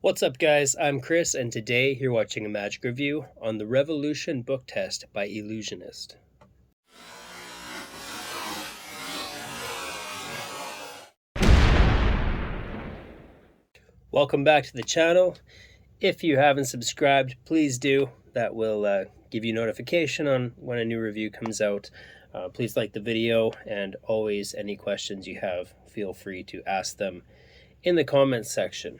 What's up, guys? I'm Chris, and today you're watching a magic review on the Revolution book test by Ellusionist. Welcome back to the channel. If you haven't subscribed, please do. That will give you notification on when a new review comes out. Please like the video, and always any questions you have, feel free to ask them in the comments section.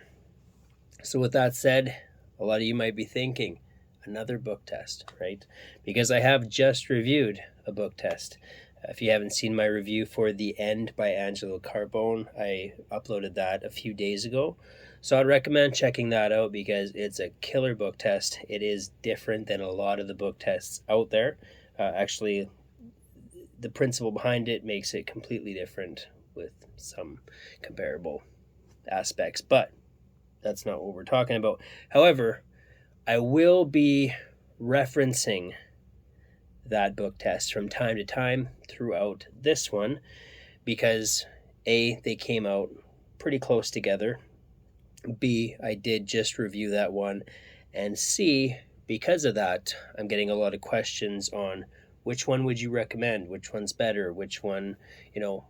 So with that said, a lot of you might be thinking, another book test, right? Because I have just reviewed a book test. If you haven't seen my review for The End by Angelo Carbone, I uploaded that a few days ago. So I'd recommend checking that out because it's a killer book test. It is different than a lot of the book tests out there. Actually, the principle behind it makes it completely different with some comparable aspects, but that's not what we're talking about. However, I will be referencing that book test from time to time throughout this one because A, they came out pretty close together. B, I did just review that one. And C, because of that, I'm getting a lot of questions on which one would you recommend? Which one's better? Which one,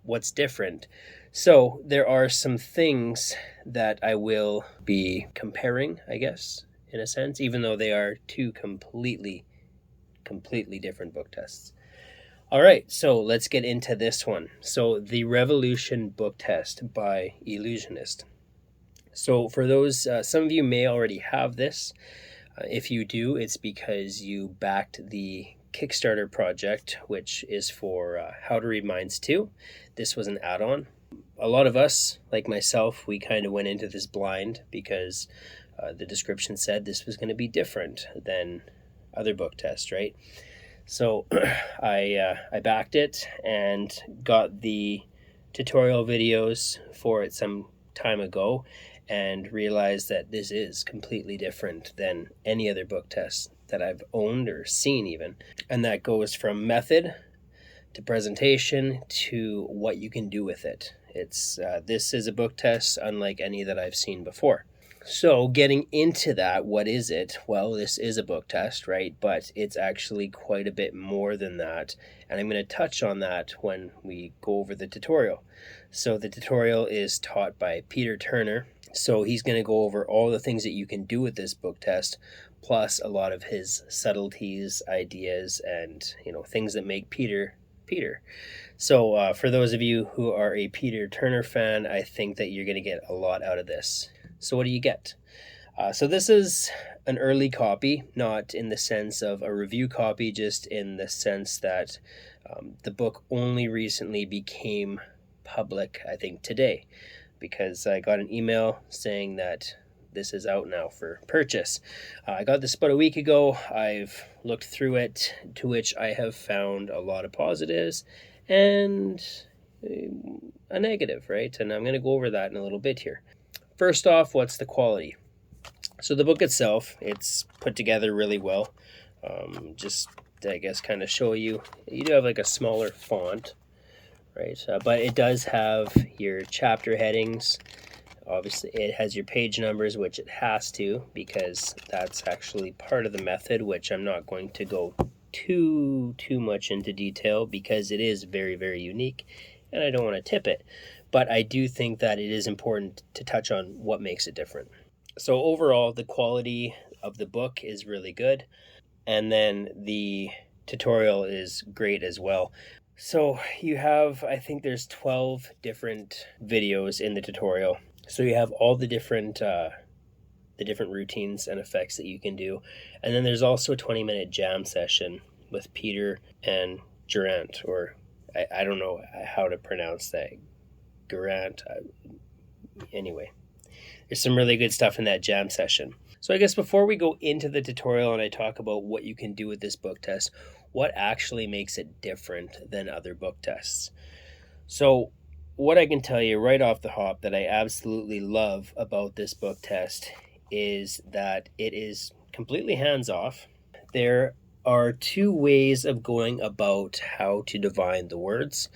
what's different? So there are some things that I will be comparing, I guess, in a sense, even though they are two completely different book tests. All right, so let's get into this one. So the Revolution book test by Ellusionist. So for those, some of you may already have this. If you do, it's because you backed the Kickstarter project, which is for How to Read Minds 2. This was an add-on. A lot of us, like myself, we kind of went into this blind because the description said this was going to be different than other book tests, right? So I backed it and got the tutorial videos for it some time ago and realized that this is completely different than any other book test that I've owned or seen even. And that goes from method to presentation to what you can do with it. This is a book test unlike any that I've seen before. So getting into that, what is it? Well, this is a book test, right? But it's actually quite a bit more than that. And I'm going to touch on that when we go over the tutorial. So the tutorial is taught by Peter Turner. So he's going to go over all the things that you can do with this book test, plus a lot of his subtleties, ideas, and things that make Peter. So for those of you who are a Peter Turner fan, I think that you're going to get a lot out of this. So what do you get? So this is an early copy, not in the sense of a review copy, just in the sense that the book only recently became public, I think today, because I got an email saying that this is out now for purchase. I got this about a week ago. I've looked through it, to which I have found a lot of positives and a negative, right? And I'm going to go over that in a little bit here. First off, what's the quality? So the book itself, it's put together really well. Just, I guess, kind of show you. You do have like a smaller font, right? But it does have your chapter headings. Obviously, it has your page numbers, which it has to, because that's actually part of the method, which I'm not going to go too much into detail because it is very, very unique, and I don't want to tip it. But I do think that it is important to touch on what makes it different. So overall, the quality of the book is really good, and then the tutorial is great as well. So you have, I think there's 12 different videos in the tutorial. So you have all the different routines and effects that you can do. And then there's also a 20-minute jam session with Peter and Durant, or I don't know how to pronounce that. Durant. Anyway, there's some really good stuff in that jam session. So I guess before we go into the tutorial and I talk about what you can do with this book test, what actually makes it different than other book tests? So what I can tell you right off the hop that I absolutely love about this book test is that it is completely hands-off. There are two ways of going about how to divine the words.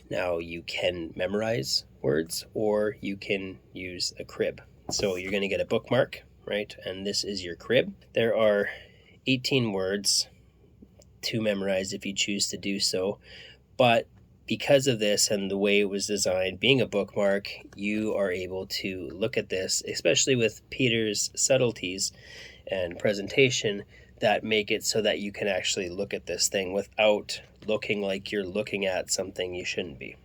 Now, you can memorize words or you can use a crib. So you're going to get a bookmark right? And this is your crib. There are 18 words to memorize if you choose to do so, but because of this and the way it was designed, being a bookmark, you are able to look at this, especially with Peter's subtleties and presentation that make it so that you can actually look at this thing without looking like you're looking at something you shouldn't be.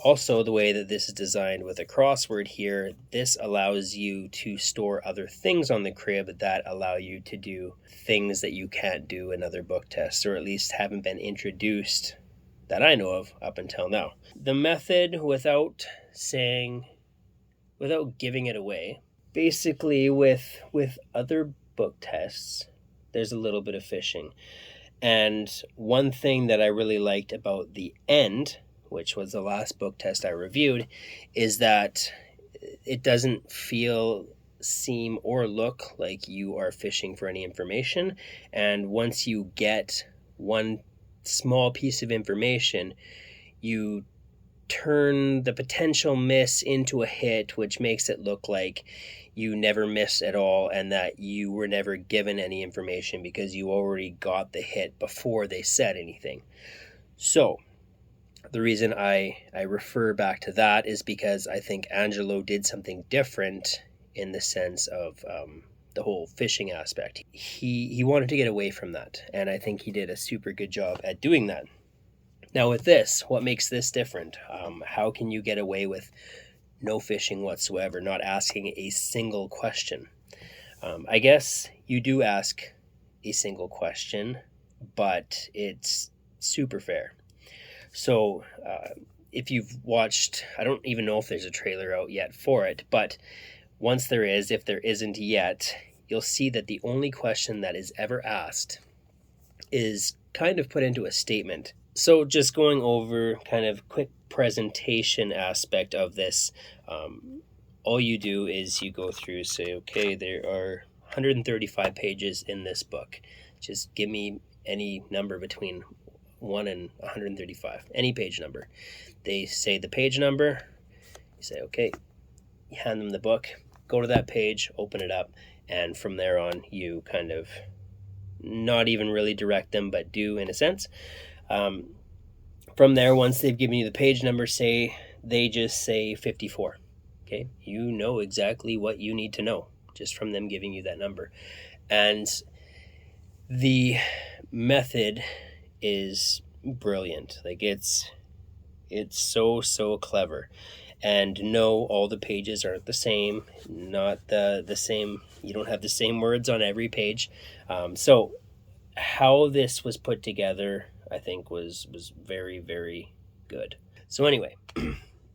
Also, the way that this is designed with a crossword here, this allows you to store other things on the crib that allow you to do things that you can't do in other book tests, or at least haven't been introduced that I know of up until now. The method, without giving it away, basically with other book tests, there's a little bit of fishing. And one thing that I really liked about the end, which was the last book test I reviewed, is that it doesn't feel, seem, or look like you are fishing for any information. And once you get one small piece of information, you turn the potential miss into a hit, which makes it look like you never missed at all and that you were never given any information because you already got the hit before they said anything. So the reason I refer back to that is because I think Angelo did something different in the sense of the whole fishing aspect. He wanted to get away from that, and I think he did a super good job at doing that. Now with this, what makes this different? How can you get away with no fishing whatsoever, not asking a single question? I guess you do ask a single question, but it's super fair. So if you've watched, I don't even know if there's a trailer out yet for it, but once there is, if there isn't yet, you'll see that the only question that is ever asked is kind of put into a statement. So just going over kind of quick presentation aspect of this, all you do is you go through, say, okay, there are 135 pages in this book. Just give me any number between 1 and 135, any page number. They say the page number, you say, okay, you hand them the book, go to that page, open it up, and from there on, you kind of not even really direct them, but do in a sense. From there, once they've given you the page number, say they just say 54. Okay, you know exactly what you need to know just from them giving you that number. And the method is brilliant. Like it's so clever. And no, all the pages aren't the same, not the same. You don't have the same words on every page. So how this was put together, I think was very, very good. So anyway,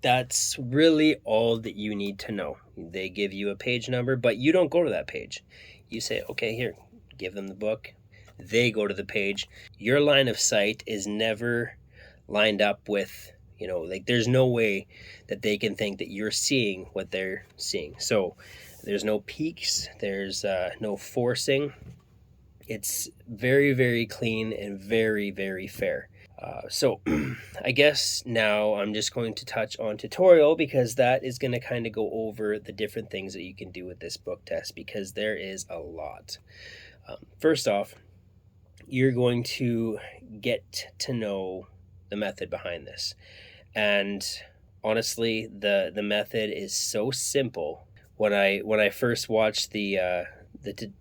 that's really all that you need to know. They give you a page number, but you don't go to that page. You say, okay, here, give them the book. They go to the page. Your line of sight is never lined up with, like there's no way that they can think that you're seeing what they're seeing. So there's no peaks, there's no forcing. It's very, very clean and very, very fair. So I guess now I'm just going to touch on tutorial, because that is going to kind of go over the different things that you can do with this book test, because there is a lot. First off, you're going to get to know the method behind this. And honestly, the method is so simple. When I first watched the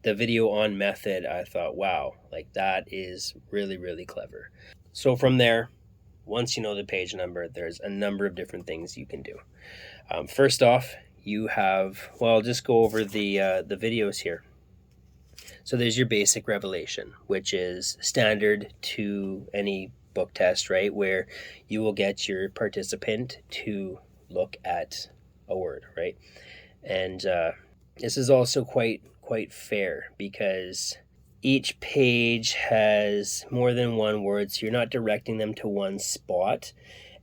video on method, I thought, wow, like that is really, really clever. So from there, once you know the page number, there's a number of different things you can do. First off, you have, well, I'll just go over the videos here. So there's your basic revelation, which is standard to any book test, right? Where you will get your participant to look at a word, right? And this is also quite fair, because each page has more than one word, so you're not directing them to one spot.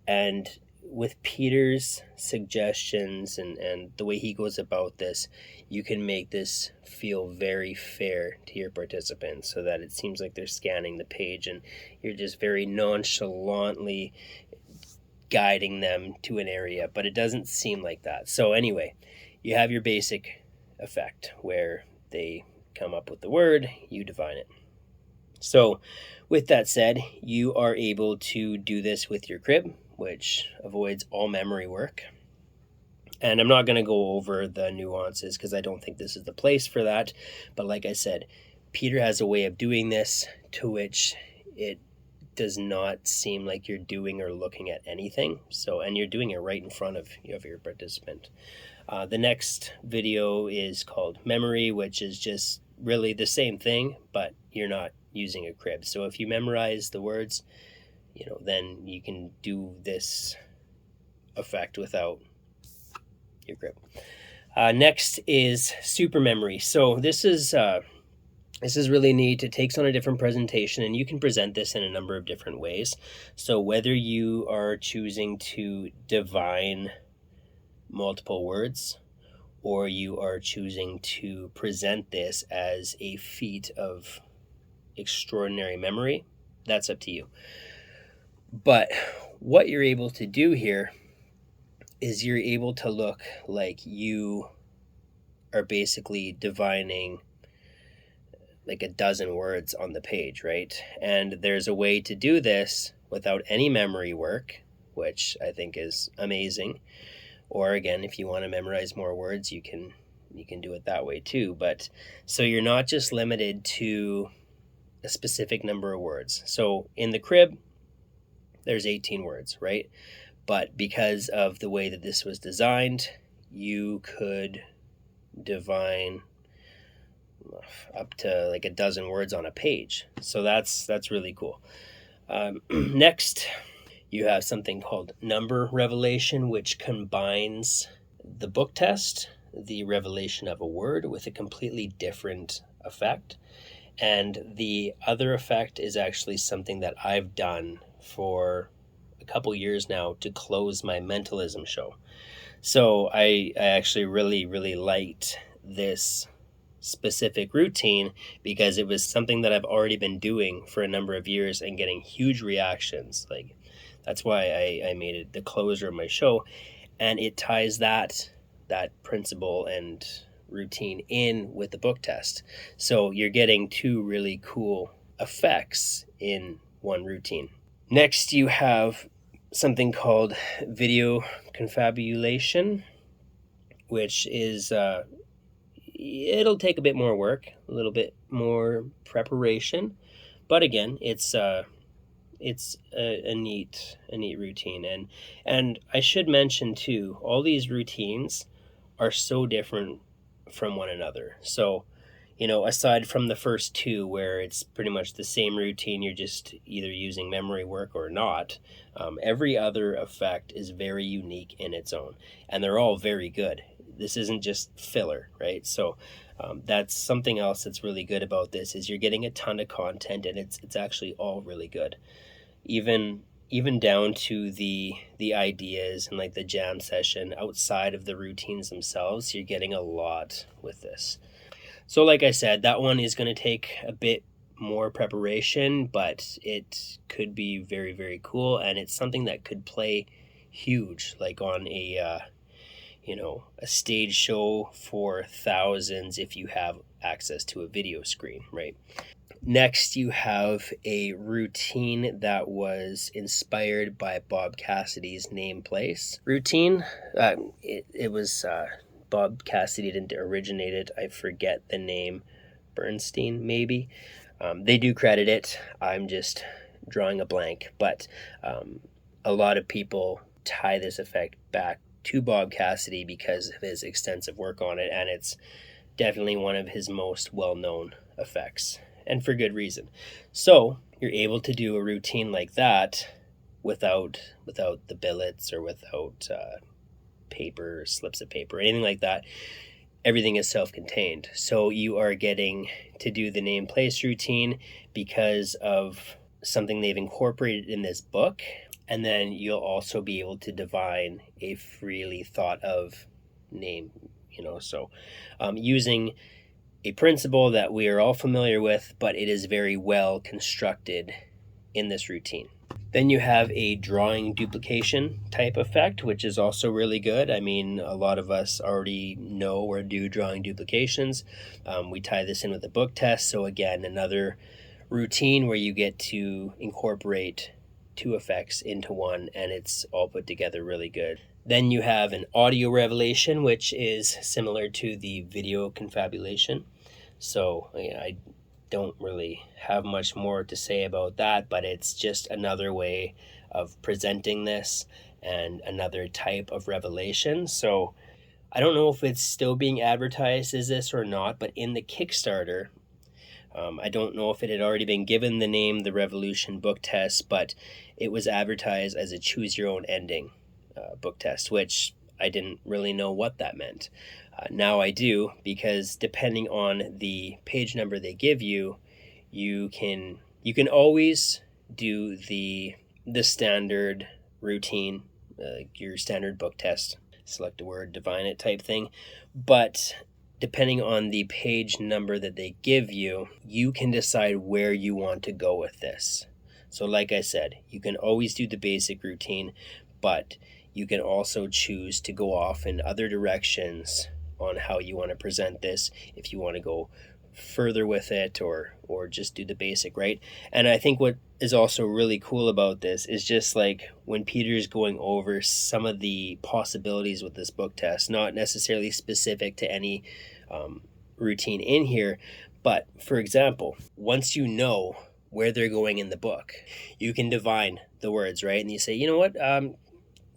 And with Peter's suggestions and the way he goes about this, you can make this feel very fair to your participants, so that it seems like they're scanning the page and you're just very nonchalantly guiding them to an area, but it doesn't seem like that. So anyway, you have your basic effect where they come up with the word, you divine it. So with that said, you are able to do this with your crib, which avoids all memory work. And I'm not going to go over the nuances because I don't think this is the place for that. But like I said, Peter has a way of doing this to which it does not seem like you're doing or looking at anything. So, and you're doing it right in front of your participant. The next video is called Memory, which is just really the same thing, but you're not using a crib. So if you memorize the words, then you can do this effect without your crib. Next is super memory. So this is really neat. It takes on a different presentation, and you can present this in a number of different ways. So whether you are choosing to divine multiple words, or you are choosing to present this as a feat of extraordinary memory, that's up to you. But what you're able to do here is you're able to look like you are basically divining like a dozen words on the page, right? And there's a way to do this without any memory work, which I think is amazing. Or again, if you want to memorize more words, you can do it that way too. But so you're not just limited to a specific number of words. So in the crib, there's 18 words, right? But because of the way that this was designed, you could divine up to like a dozen words on a page. So that's really cool. Next, you have something called number revelation, which combines the book test, the revelation of a word, with a completely different effect. And the other effect is actually something that I've done for a couple years now to close my mentalism show. So I actually really liked this specific routine because it was something that I've already been doing for a number of years and getting huge reactions. Like, that's why I made it the closer of my show, and it ties that principle and routine in with the book test. So you're getting two really cool effects in one routine. Next, you have something called video confabulation, which is it'll take a bit more work, a little bit more preparation, but again, it's a neat routine. And I should mention too, all these routines are so different from one another. So, aside from the first two where it's pretty much the same routine, you're just either using memory work or not, every other effect is very unique in its own, and they're all very good. This isn't just filler, right? So that's something else that's really good about this, is you're getting a ton of content, and it's actually all really good. Even down to the ideas and like the jam session outside of the routines themselves, you're getting a lot with this. So like I said, that one is going to take a bit more preparation, but it could be very, very cool, and it's something that could play huge, like on a stage show for thousands if you have access to a video screen, right? Next, you have a routine that was inspired by Bob Cassidy's Name Place routine. It was Bob Cassidy didn't originate it. I forget the name. Bernstein, maybe. They do credit it. I'm just drawing a blank. But a lot of people tie this effect back to Bob Cassidy because of his extensive work on it, and it's definitely one of his most well-known effects, and for good reason. So you're able to do a routine like that without the billets or without paper, slips of paper, anything like that. Everything is self-contained. So you are getting to do the name place routine because of something they've incorporated in this book. And then you'll also be able to divine a freely thought of name, so using a principle that we are all familiar with, but it is very well constructed in this routine. Then you have a drawing duplication type effect, which is also really good. I mean, a lot of us already know or do drawing duplications. We tie this in with the book test. So again, another routine where you get to incorporate two effects into one, and it's all put together really good. Then you have an audio revelation, which is similar to the video confabulation. So I don't really have much more to say about that, but it's just another way of presenting this and another type of revelation. So I don't know if it's still being advertised as this or not, but in the Kickstarter, I don't know if it had already been given the name The Revolution Book Test, but it was advertised as a choose your own ending book test, which I didn't really know what that meant. Now I do, because depending on the page number they give you, you can always do the standard routine, your standard book test, select a word, divine it type thing. But depending on the page number that they give you, you can decide where you want to go with this. So like I said, you can always do the basic routine, but you can also choose to go off in other directions on how you want to present this, if you want to go further with it or just do the basic, right? And I think what is also really cool about this is just like when Peter's going over some of the possibilities with this book test, not necessarily specific to any routine in here, but for example, once you know where they're going in the book, you can divine the words, right? And you say, you know what,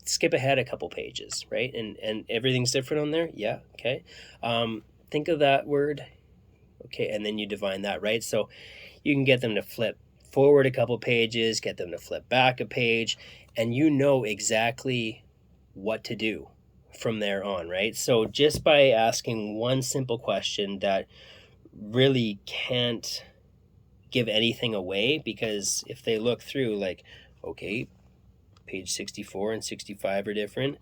skip ahead a couple pages, right? And everything's different on there. Yeah, okay. Think of that word. Okay, and then you divine that, right? So you can get them to flip forward a couple pages, get them to flip back a page, and you know exactly what to do from there on, right? So just by asking one simple question that really can't give anything away, because if they look through, like, okay, page 64 and 65 are different,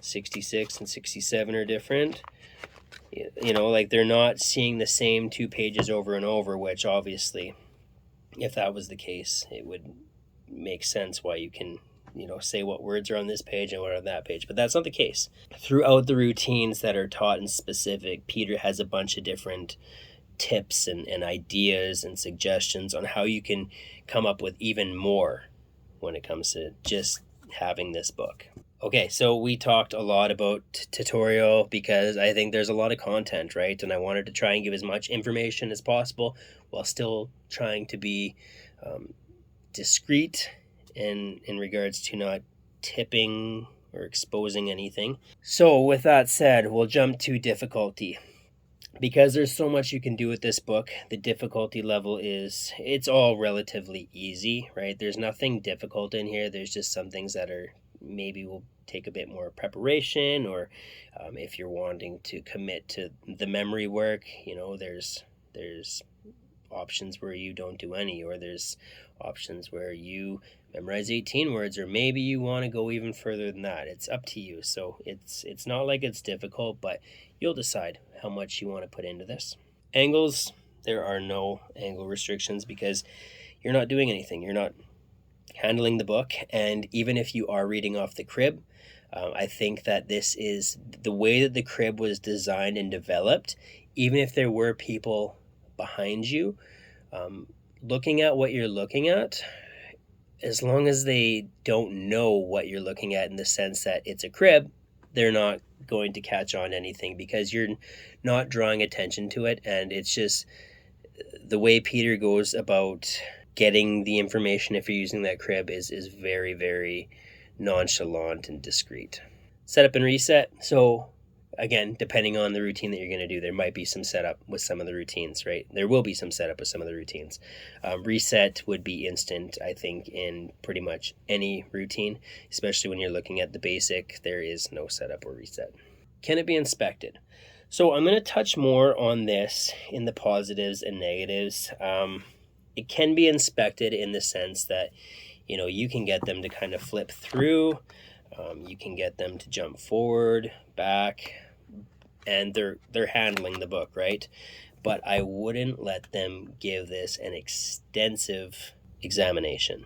66 and 67 are different, you know, like they're not seeing the same two pages over and over, which obviously, if that was the case, it would make sense why you can, you know, say what words are on this page and what are on that page. But that's not the case. Throughout the routines that are taught in specific, Peter has a bunch of different tips and ideas and suggestions on how you can come up with even more when it comes to just having this book. Okay, so we talked a lot about tutorial because I think there's a lot of content, right? And I wanted to try and give as much information as possible while still trying to be discreet in regards to not tipping or exposing anything. So with that said, we'll jump to difficulty. Because there's so much you can do with this book, the difficulty level it's all relatively easy, right? There's nothing difficult in here. There's just some things that are maybe will take a bit more preparation, or if you're wanting to commit to the memory work, you know, there's options where you don't do any, or there's options where you memorize 18 words, or maybe you want to go even further than that. It's up to you. So it's not like it's difficult, but you'll decide how much you want to put into this. Angles, there are no angle restrictions because you're not doing anything. You're not handling the book. And even if you are reading off the crib, I think that this is the way that the crib was designed and developed. Even if there were people behind you, looking at what you're looking at, as long as they don't know what you're looking at in the sense that it's a crib, they're not going to catch on anything because you're not drawing attention to it. And it's just the way Peter goes about getting the information, if you're using that crib, is very, very nonchalant and discreet. Setup and reset. So again, depending on the routine that you're going to do, there might be some setup with some of the routines, right? There will be some setup with some of the routines. Reset would be instant, I think, in pretty much any routine, especially when you're looking at the basic. There is no setup or reset. Can it be inspected? So I'm going to touch more on this in the positives and negatives. It can be inspected in the sense that, you know, you can get them to kind of flip through. You can get them to jump forward, back, and they're handling the book, right? But I wouldn't let them give this an extensive examination.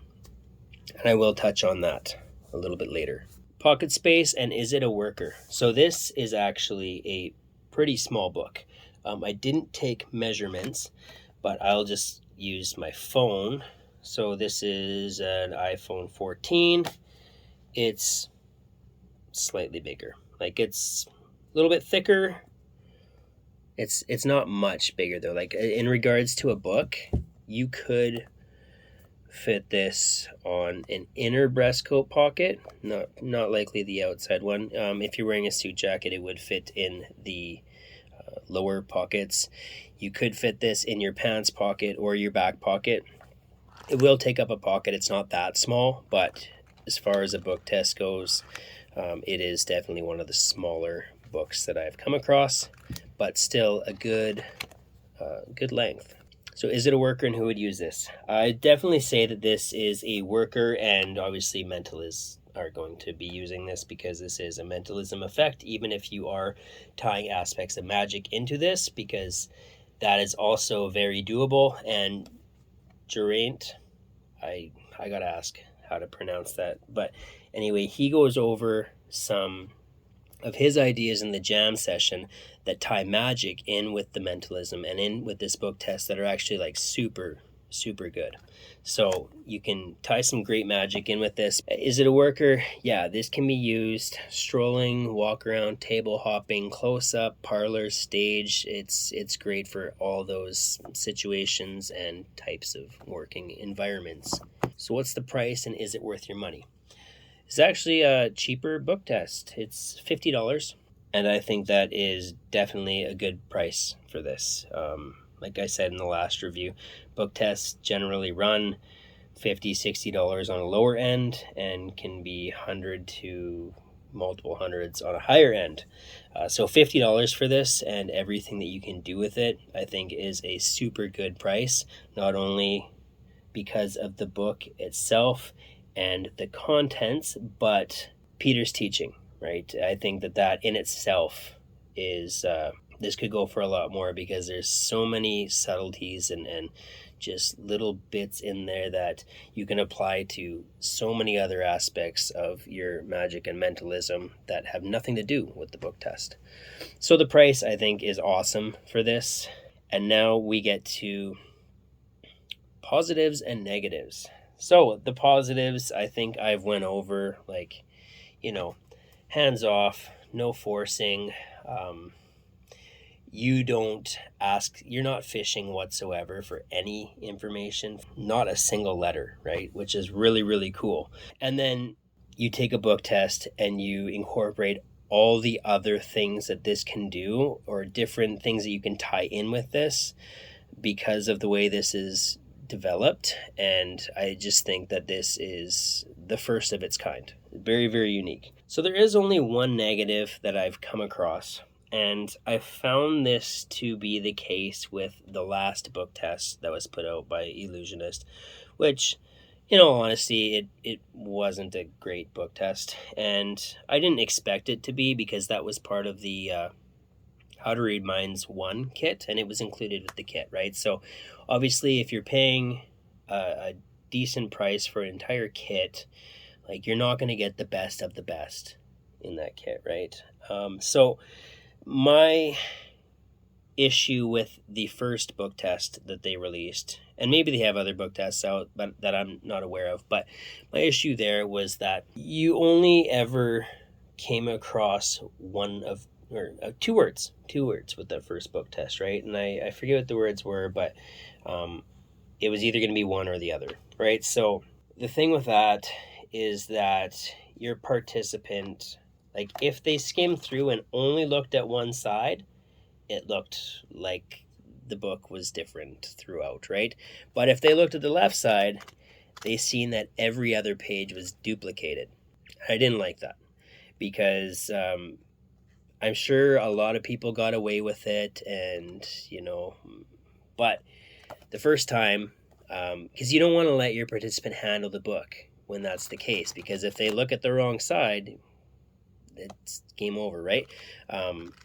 and I will touch on that a little bit later. Pocket space, and is it a worker? So this is actually a pretty small book. I didn't take measurements, but I'll just use my phone. So this is an iPhone 14. It's slightly bigger. Like, it's a little bit thicker. It's not much bigger though. Like, in regards to a book, you could fit this on an inner breast coat pocket, not likely the outside one. If you're wearing a suit jacket, it would fit in the lower pockets. You could fit this in your pants pocket or your back pocket. It will take up a pocket. It's not that small, but as far as a book test goes, it is definitely one of the smaller books that I've come across, but still a good length. So is it a worker, and who would use this? I definitely say that this is a worker, and obviously mentalists are going to be using this because this is a mentalism effect, even if you are tying aspects of magic into this, because that is also very doable. And Geraint, I gotta ask how to pronounce that, but anyway, he goes over some of his ideas in the jam session that tie magic in with the mentalism and in with this book test that are actually like super good. So you can tie some great magic in with this. Is it a worker? Yeah, this can be used strolling, walk around, table hopping, close up, parlor, stage. It's great for all those situations and types of working environments. So what's the price, and is it worth your money? It's actually a cheaper book test. It's $50, and I think that is definitely a good price for this. Like I said in the last review, book tests generally run $50, $60 on a lower end and can be 100 to multiple hundreds on a higher end. So $50 for this and everything that you can do with it, I think, is a super good price, not only because of the book itself and the contents, but Peter's teaching, right? I think that in itself is, this could go for a lot more, because there's so many subtleties and just little bits in there that you can apply to so many other aspects of your magic and mentalism that have nothing to do with the book test. So the price, I think, is awesome for this. And now we get to positives and negatives. So the positives, I think I've went over, like, hands off, no forcing. You don't ask, you're not fishing whatsoever for any information, not a single letter, right? Which is really, really cool. And then you take a book test and you incorporate all the other things that this can do, or different things that you can tie in with this because of the way this is developed. And I just think that this is the first of its kind. Very, very unique. So there is only one negative that I've come across, and I found this to be the case with the last book test that was put out by Ellusionist, which, in all honesty, it wasn't a great book test, and I didn't expect it to be, because that was part of the How to Read Minds 1 kit, and it was included with the kit, right? So obviously, if you're paying a decent price for an entire kit, like, you're not going to get the best of the best in that kit, right? So my issue with the first book test that they released, and maybe they have other book tests out but that I'm not aware of, but my issue there was that you only ever came across two words with the first book test, right? And I forget what the words were, but it was either going to be one or the other, right? So the thing with that is that your participant, like, if they skimmed through and only looked at one side, it looked like the book was different throughout, right? But if they looked at the left side, they seen that every other page was duplicated. I didn't like that, because I'm sure a lot of people got away with it, and but the first time, because you don't want to let your participant handle the book when that's the case, because if they look at the wrong side, it's game over, right?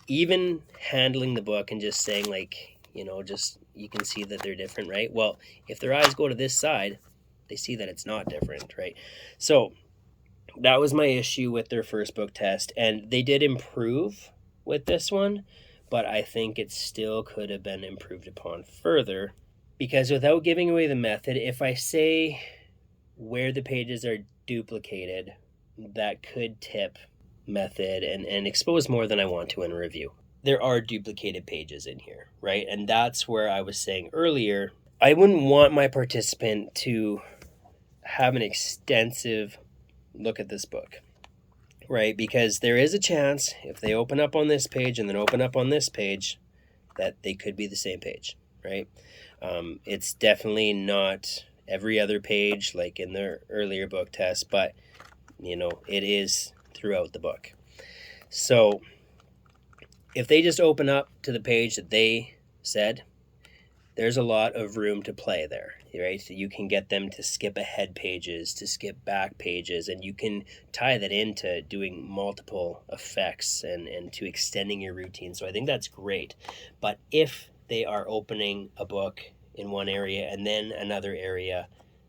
Even handling the book and just saying, like, just, you can see that they're different, right? Well, if their eyes go to this side, they see that it's not different, right? So that was my issue with their first book test, and they did improve with this one, but I think it still could have been improved upon further, because without giving away the method, if I say where the pages are duplicated, that could tip method and expose more than I want to in a review. There are duplicated pages in here, right? And that's where I was saying earlier, I wouldn't want my participant to have an extensive look at this book, right? Because there is a chance if they open up on this page and then open up on this page that they could be the same page, right? It's definitely not every other page like in the earlier book test, but it is throughout the book. So if they just open up to the page that they said, there's a lot of room to play there, right? So you can get them to skip ahead pages, to skip back pages, and you can tie that into doing multiple effects and to extending your routine. So I think that's great. But if they are opening a book in one area and then another area,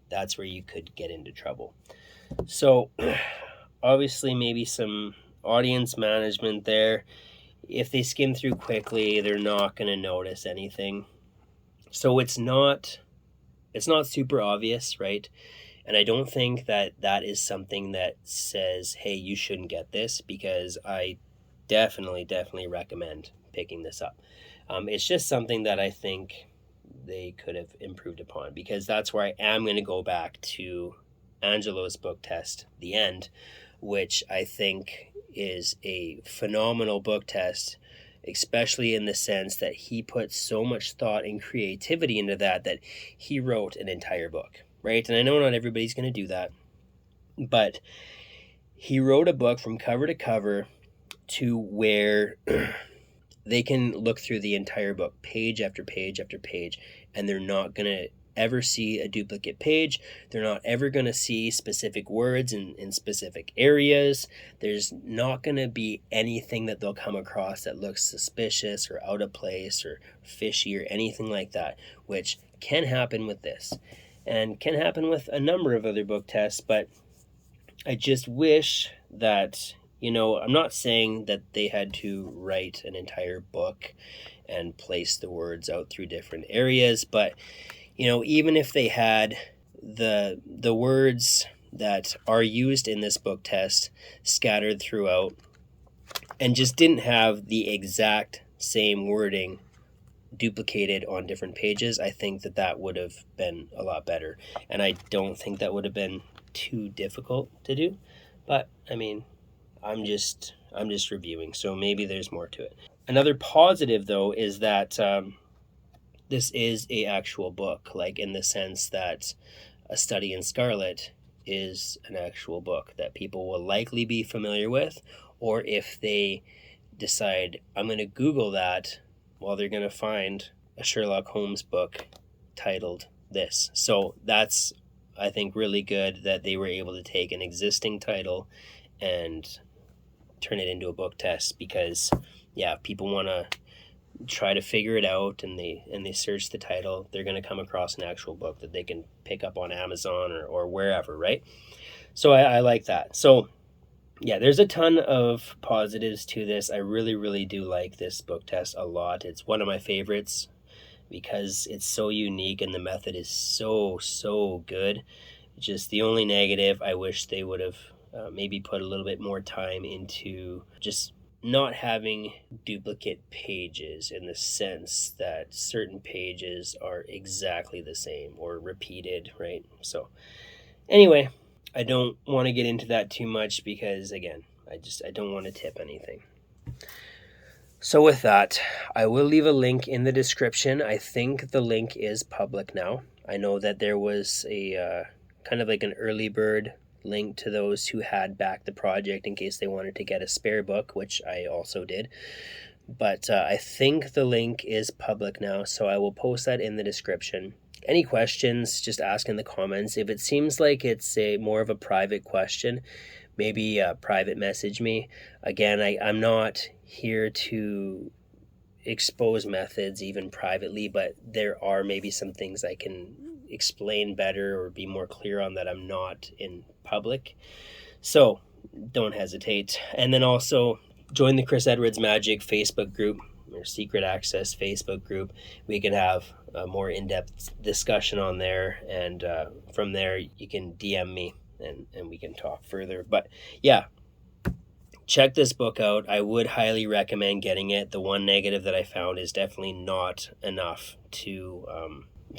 that's where you could get into trouble. So obviously maybe some audience management there. If they skim through quickly, they're not going to notice anything. So it's not super obvious, right? And I don't think that is something that says, hey, you shouldn't get this, because I definitely recommend picking this up. It's just something that I think they could have improved upon, because that's where I am going to go back to Angelo's book test, The End, which I think is a phenomenal book test, especially in the sense that he put so much thought and creativity into that he wrote an entire book, right? And I know not everybody's going to do that, but he wrote a book from cover to cover to where they can look through the entire book, page after page after page, and they're not going to ever see a duplicate page. They're not ever going to see specific words in specific areas. There's not going to be anything that they'll come across that looks suspicious or out of place or fishy or anything like that, which can happen with this and can happen with a number of other book tests. But I just wish that, I'm not saying that they had to write an entire book and place the words out through different areas, but even if they had the words that are used in this book test scattered throughout and just didn't have the exact same wording duplicated on different pages, I think that would have been a lot better. And I don't think that would have been too difficult to do. But I mean, I'm just reviewing, so maybe there's more to it. Another positive though is that this is a actual book, like in the sense that A Study in Scarlet is an actual book that people will likely be familiar with, or if they decide, I'm going to Google that, well, they're going to find a Sherlock Holmes book titled this. So that's, I think, really good that they were able to take an existing title and turn it into a book test, because people want to try to figure it out and they search the title, they're going to come across an actual book that they can pick up on Amazon or wherever, right? So I like that. So there's a ton of positives to this. I really do like this book test a lot. It's one of my favorites because it's so unique and the method is so good. Just the only negative, I wish they would have maybe put a little bit more time into just not having duplicate pages, in the sense that certain pages are exactly the same or repeated, right? So anyway, I don't want to get into that too much because, again, I don't want to tip anything. So with that, I will leave a link in the description. I think the link is public now. I know that there was a kind of like an early bird link to those who had backed the project in case they wanted to get a spare book, which I also did. But I think the link is public now, so I will post that in the description. Any questions, just ask in the comments. If it seems like it's more of a private question, maybe private message me. Again, I'm not here to expose methods even privately, but there are maybe some things I can explain better or be more clear on that I'm not in public. So don't hesitate. And then also join the Chris Edwards Magic Facebook group, or secret access Facebook group. We can have a more in-depth discussion on there, and from there you can DM me and we can talk further. But yeah, check this book out. I would highly recommend getting it. The one negative that I found is definitely not enough to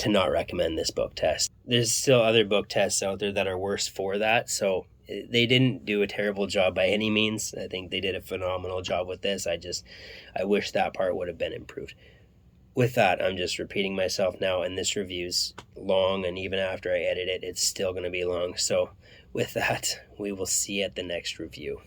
not recommend this book test. There's still other book tests out there that are worse for that, so they didn't do a terrible job by any means. I think they did a phenomenal job with this. I wish that part would have been improved. With that, I'm just repeating myself now, and this review's long, and even after I edit it, it's still going to be long. So with that, we will see you at the next review.